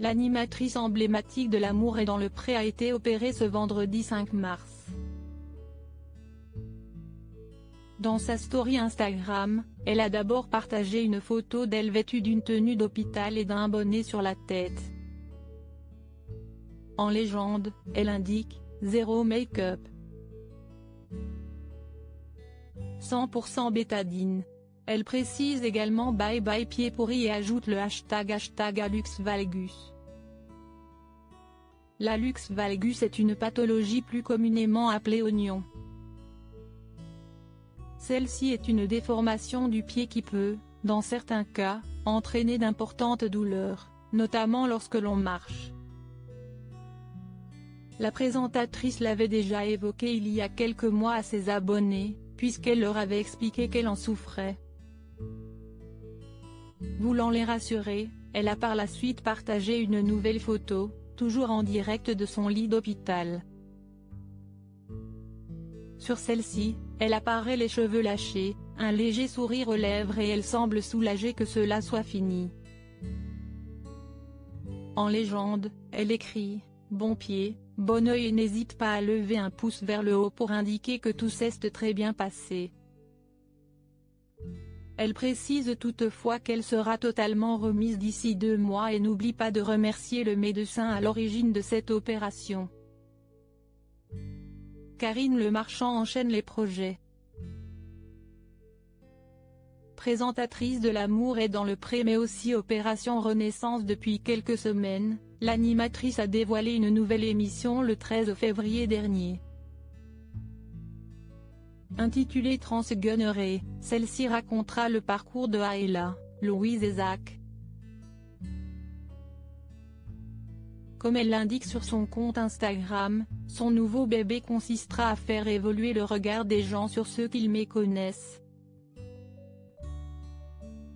L'animatrice emblématique de L'amour est dans le pré a été opérée ce vendredi 5 mars. Dans sa story Instagram, elle a d'abord partagé une photo d'elle vêtue d'une tenue d'hôpital et d'un bonnet sur la tête. En légende, elle indique « Zéro make-up. 100% bétadine ». Elle précise également « Bye bye pied pourri » et ajoute le hashtag #AluxValgus. La luxe valgus est une pathologie plus communément appelée oignon. Celle-ci est une déformation du pied qui peut, dans certains cas, entraîner d'importantes douleurs, notamment lorsque l'on marche. La présentatrice l'avait déjà évoqué il y a quelques mois à ses abonnés, puisqu'elle leur avait expliqué qu'elle en souffrait. Voulant les rassurer, elle a par la suite partagé une nouvelle photo, toujours en direct de son lit d'hôpital. Sur celle-ci, elle apparaît les cheveux lâchés, un léger sourire aux lèvres et elle semble soulagée que cela soit fini. En légende, elle écrit « Bon pied, bon œil » et n'hésite pas à lever un pouce vers le haut pour indiquer que tout s'est très bien passé. Elle précise toutefois qu'elle sera totalement remise d'ici 2 mois et n'oublie pas de remercier le médecin à l'origine de cette opération. Karine Le Marchand enchaîne les projets. Présentatrice de L'amour est dans le pré mais aussi Opération Renaissance depuis quelques semaines, l'animatrice a dévoilé une nouvelle émission le 13 février dernier. Intitulée Transgunnerée, celle-ci racontera le parcours de Ayla, Louise et Zach. Comme elle l'indique sur son compte Instagram, son nouveau bébé consistera à faire évoluer le regard des gens sur ceux qu'ils méconnaissent.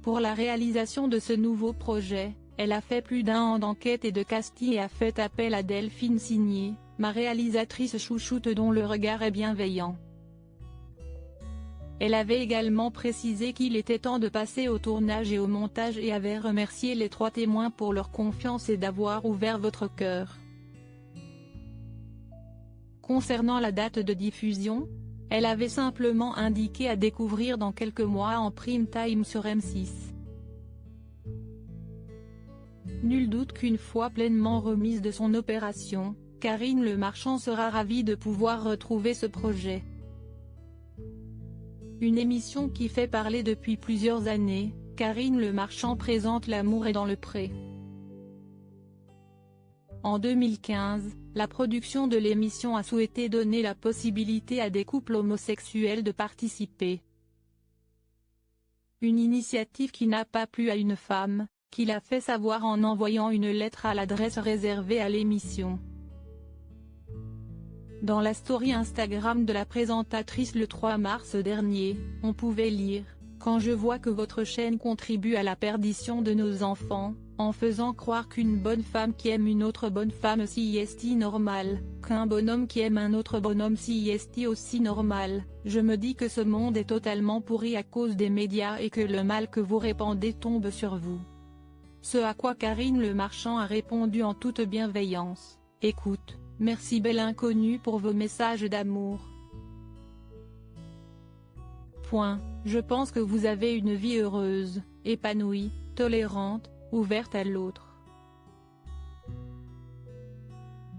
Pour la réalisation de ce nouveau projet, elle a fait plus d'1 an d'enquête et de casting et a fait appel à Delphine Signé, ma réalisatrice chouchoute dont le regard est bienveillant. Elle avait également précisé qu'il était temps de passer au tournage et au montage et avait remercié les 3 témoins pour leur confiance et d'avoir ouvert votre cœur. Concernant la date de diffusion, elle avait simplement indiqué à découvrir dans quelques mois en prime time sur M6. Nul doute qu'une fois pleinement remise de son opération, Karine Le Marchand sera ravie de pouvoir retrouver ce projet. Une émission qui fait parler depuis plusieurs années, Karine Le Marchand présente L'amour est dans le pré. En 2015, la production de l'émission a souhaité donner la possibilité à des couples homosexuels de participer. Une initiative qui n'a pas plu à une femme, qui l'a fait savoir en envoyant une lettre à l'adresse réservée à l'émission. Dans la story Instagram de la présentatrice le 3 mars dernier, on pouvait lire « Quand je vois que votre chaîne contribue à la perdition de nos enfants, en faisant croire qu'une bonne femme qui aime une autre bonne femme si est normal, qu'un bonhomme qui aime un autre bonhomme si est aussi normal, je me dis que ce monde est totalement pourri à cause des médias et que le mal que vous répandez tombe sur vous. » Ce à quoi Karine Le Marchand a répondu en toute bienveillance « Écoute, merci belle inconnue pour vos messages d'amour. Je pense que vous avez une vie heureuse, épanouie, tolérante, ouverte à l'autre.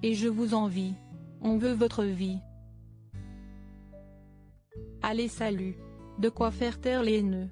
Et je vous envie. On veut votre vie. Allez salut. De quoi faire taire les nœuds.